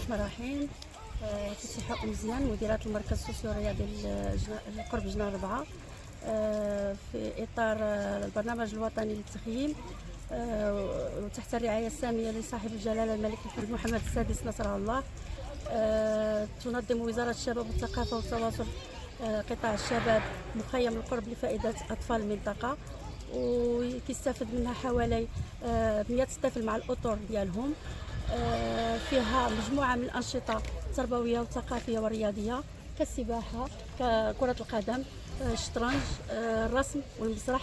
الرحمن الرحيم. فتيحة مزيان، مديرة المركز السوسيو الرياضي القرب جنان 4، في إطار البرنامج الوطني للتخييم وتحت الرعاية السامية لصاحب الجلالة الملك محمد السادس نصره الله. تنظم وزارة الشباب والثقافة والتواصل قطاع الشباب مخيم القرب لفائدة أطفال المنطقة، وكيستافد منها حوالي 100 طفل مع الأطر ديالهم. فيها مجموعة من الأنشطة التربوية والثقافية والرياضية كالسباحة، كرة القدم، الشطرنج، الرسم والمسرح.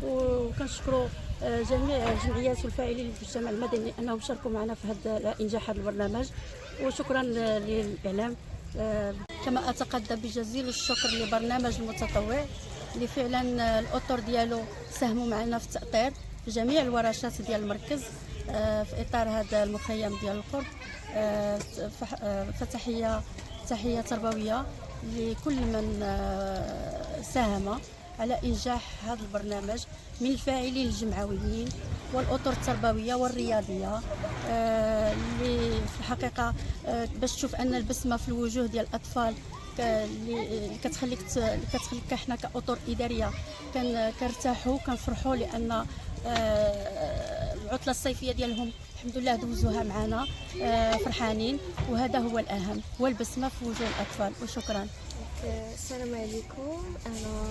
وكنشكروا جميع الجمعيات والفاعلين في المجتمع المدني انهم شاركوا معنا في هذا انجاح هذا البرنامج، وشكرا للاعلام. كما اتقدم بجزيل الشكر لبرنامج المتطوع اللي فعلا الاطر ديالو ساهموا معنا في التأطير في جميع الورشات ديال المركز في اطار هذا المخيم ديال القرب. تحيه تربويه لكل من ساهم على انجاح هذا البرنامج من الفاعلين الجمعويين والاطر التربويه والرياضيه، اللي في الحقيقه باش تشوف ان البسمه في الوجوه ديال الاطفال اللي كتخليك احنا كاطر اداريه كنرتاحوا كنفرحوا، لان العطله الصيفيه ديالهم الحمد لله دوزوها معنا فرحانين، وهذا هو الاهم، هو البسمه في وجوه الاطفال. وشكرا. السلام عليكم، أنا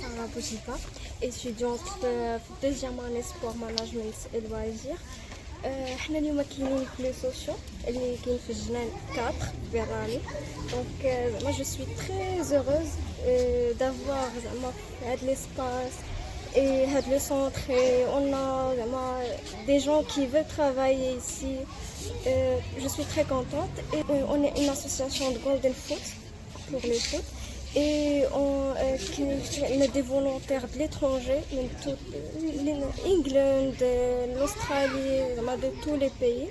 سارة بوجيبة، étudiante في deuxième année sport management et loisirs. حنا اليوم كاينين في لي سوسيو اللي كاين في الجنان 4 بيراني. دونك moi je suis très heureuse d'avoir زعما هاد l'espace et هاد le centre, et on a زعما des gens qui veulent travailler ici. Je suis très contente, et on est une association de Golden Foot pour le foot, et on a des volontaires de l'étranger, l'England, l'Australie, de tous les pays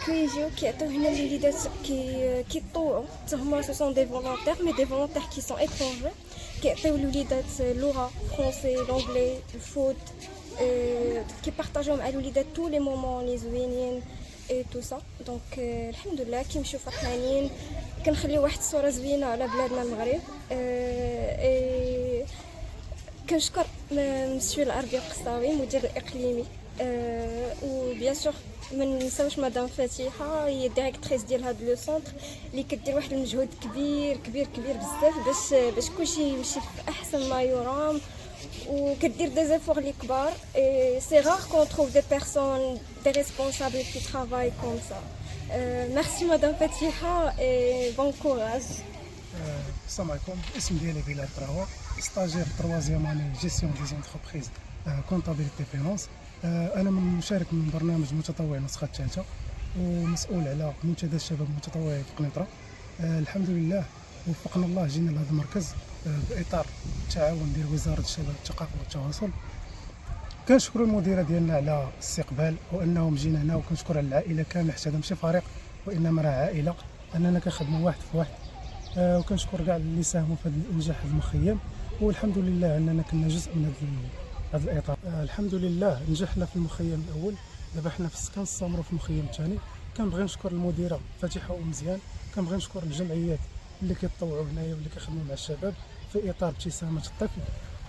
كيجيو كيعطيو هنا الوليدات كيطوعوا حتى هما. ce sont des volontaires, mais des volontaires qui sont étrangers, كيعطيو الوليدات اللغه فرونسي لونجلي الفوت، كيبارطاجيو مع الوليدات tous les moments اللي زوينين et tout ça. دونك الحمد لله كيمشيو فرحانين، كنخليو واحد الصوره زوينه على بلادنا المغرب. كنشكر مسيو العربي القسطاوي مدير الاقليمي، وبيان سور ما ننساوش مدام فتيحه هي ديريكتريس ديال هذا لو سونتر اللي كدير واحد المجهود كبير كبير كبير بزاف باش كلشي يمشي في احسن ما يرام، وكدير دي زيفور لي كبار. et c'est rare qu'on trouve des personnes, des responsables qui travaillent comme ça. merci madame Fatiha et bon courage. السلام عليكم، الاسم ديالي بلال تراوا، ستاجير 3 اني جيستيون دي زونتربريز كونطابيليتي فينانس. انا مشارك من برنامج متطوع النسخه الثالثه، ومسؤول على منتدى الشباب المتطوعي في قنيطره. الحمد لله وفقنا الله، جينا لهذا المركز باطار التعاون ديال وزاره الشباب والثقافه والتواصل. كنشكروا المديره ديالنا على الاستقبال، وانهم جينا هنا، وكنشكر على العائله كامله، حتى هذا ماشي فريق وانما راه عائله، اننا كنخدموا واحد في واحد. وكنشكر كاع اللي ساهموا في هذا الانجاح المخيم، والحمد لله اننا كنا جزء من هذا الاطار. الحمد لله نجحنا في المخيم الاول، دابا حنا في السكن السمر في المخيم الثاني. كنبغي نشكر المديره فاتحه ومزيان، كنبغي نشكر الجمعيات اللي كيتطوعوا هنايا واللي كيخدموا مع الشباب في اطار ابتسامه الطفل،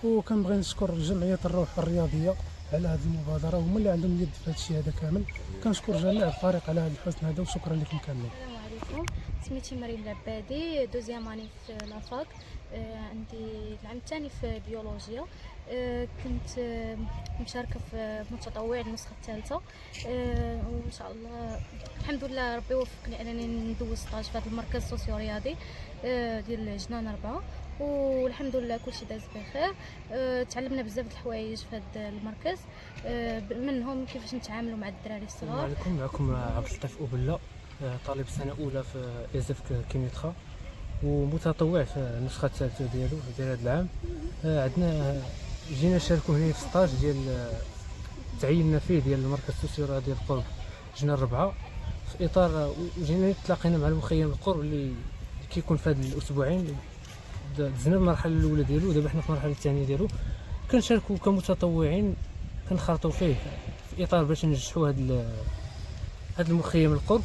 وكنبغي نشكر جمعيه الروح الرياضيه على هذه المبادره، هما اللي عندهم يد في هذا الشيء هذا كامل. كنشكر جميع الفريق على هذا الحسن هذا، وشكرا لكم كاملين. السلام عليكم، سميتي مريم العبادي، دوزيام اني في لافاك، عندي العام الثاني في بيولوجيا. كنت مشاركه في متطوع النسخه الثالثه، وان شاء الله الحمد لله ربي وفقني انني ندوز ستاج في هذا المركز السوسيو رياضي ديال جنان 4، والحمد لله كلشي داز بخير. تعلمنا بزاف د الحوايج في هذا المركز، منهم كيفاش نتعاملوا مع الدراري الصغار. السلام عليكم، معكم عبد اللطيف أوبلا، طالب سنه اولى في إزف كيميترا، ومتطوع في النسخه الثالثه ديال هذا العام. عندنا جينا نشاركوا هنا في ستاج ديال تعيننا فيه ديال المركز السوسيو رياضي القرب جنان 4 في اطار، وجينا تلاقينا مع المخيم القرب اللي كيكون في هاد الاسبوعين. دزنا المرحله الاولى ديالو، دابا حنا في المرحله الثانيه ديالو. كنشاركوا كمتطوعين، كنخرطوا فيه في اطار باش ننجحوا هاد المخيم القرب،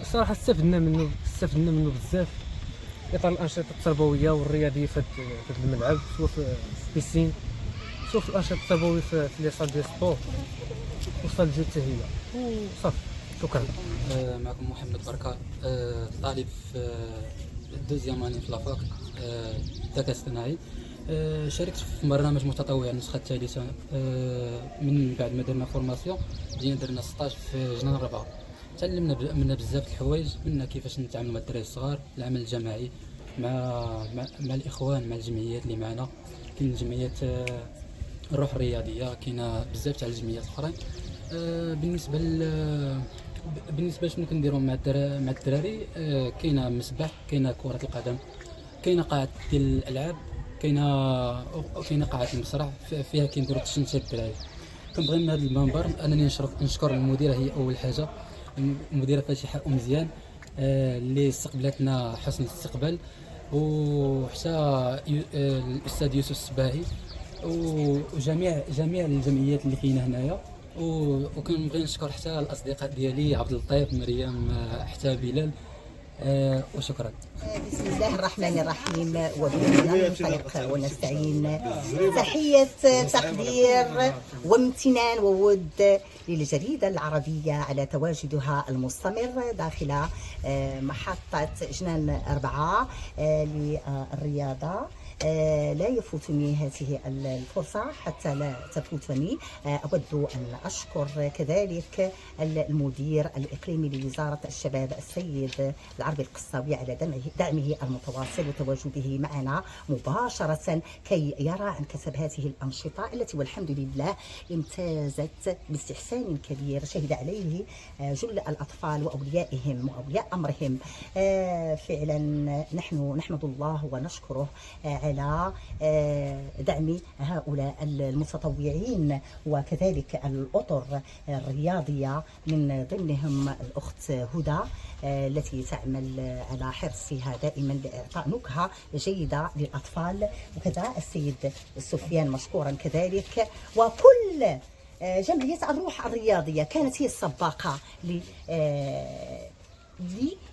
صراحه استفدنا منه بزاف في اطار الانشطه التربويه والرياضيه في هذا الملعب، سواء في بيسين، سواء في الانشطه التربويه في لي صال ديال سبور وصال ديال التهيئه وصافي. شكرا. معكم محمد بركة، طالب في دوزيام اني في لافاك الذكاء الاصطناعي. شاركت في برنامج متطوع النسخة الثالثة. من بعد ما درنا فورماسيون جينا درنا ستاج في جنان الربعة. تعلمنا منها بزاف الحوايج، منها كيفاش نتعاملوا مع الدراري الصغار، العمل الجماعي مع الاخوان، مع الجمعيات اللي معنا. كاين جمعيات الروح الرياضيه، كاينه بزاف تاع الجمعيات الاخرين. بالنسبه شنو كنديروا مع الدراري، كاينه مسبح، كاينه كره القدم، كاينه قاعه ديال الالعاب، كاينه قاعه المسرح فيها كنديروا تشنشات الدراري. كنبغي من هذا المنبر انني نشكر المديره، هي اول حاجه المديره فاتحه مزيان اللي استقبلتنا حسن الاستقبال، وحتى الاستاذ يوسف السباهي وجميع الجمعيات اللي كاينه هنايا. وكنبغي نشكر حتى الاصدقاء ديالي عبد اللطيف، مريم، حتى بلال، وشكرا. بسم الله الرحمن الرحيم، وبه ننطلق ونستعين. تحية تقدير وامتنان وود للجريدة العربية على تواجدها المستمر داخل محطة جنان 4 للرياضة. لا يفوتني هذه الفرصة حتى لا تفوتني. أود أن أشكر كذلك المدير الإقليمي لوزارة الشباب السيد العربي القصاوي على دعمه المتواصل وتواجده معنا مباشرة كي يرى عن كسب هذه الأنشطة التي والحمد لله امتازت باستحسان كبير شهد عليه جل الأطفال وأوليائهم وأولياء أمرهم. فعلا نحن نحمد الله ونشكره على دعم هؤلاء المتطوعين وكذلك الأطر الرياضية، من ضمنهم الأخت هدى التي تعمل على حرصها دائما لإعطاء نكهة جيدة للأطفال، وكذا السيد سفيان مشكورا كذلك، وكل جمعية الروح الرياضية كانت هي السباقة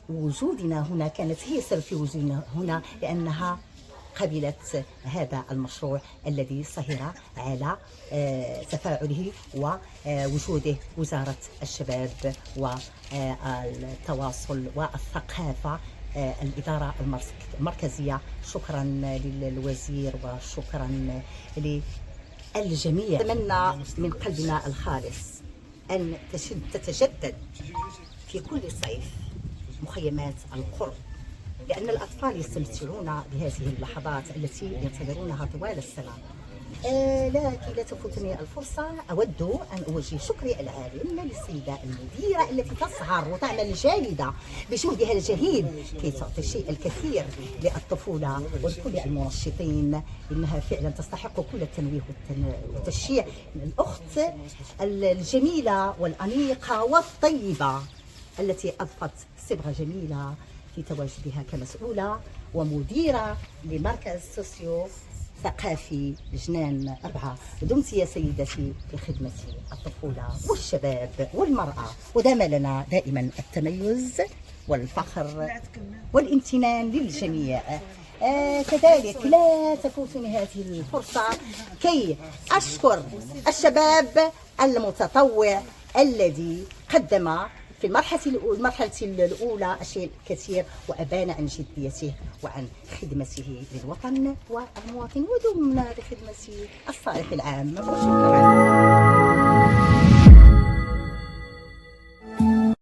لوجودنا هنا، كانت هي سبب في وجودنا هنا، لأنها قبلت هذا المشروع الذي سهر على تفاعله ووجوده وزارة الشباب والتواصل والثقافة، الإدارة المركزية. شكرا للوزير وشكرا للجميع. أتمنى من قلبنا الخالص أن تتجدد في كل صيف مخيمات القرب، لأن الأطفال يستمتعون بهذه اللحظات التي ينتظرونها طوال السنة. لكن لا تفوتني الفرصة، أود أن أوجه شكري العالم للسيدة المديرة التي تسهر وتعمل جاهدة بجهدها الجهيد كي تعطي الشيء الكثير للطفولة ولكل المنشطين. إنها فعلا تستحق كل التنويه والتشجيع. الأخت الجميلة والأنيقة والطيبة التي أضفت صبغة جميلة في تواجدها كمسؤولة ومديرة لمركز سوسيو ثقافي جنان 4. دمت يا سيدتي في خدمة الطفولة والشباب والمرأة، ودام لنا دائما التميز والفخر والامتنان للجميع. كذلك لا تفوتني هذه الفرصة كي أشكر الشباب المتطوع الذي قدم في المرحلة الأولى الشيء الكثير وأبان عن جديته وعن خدمته للوطن والمواطن، ودمنا بخدمة الصالح العام. شكرا.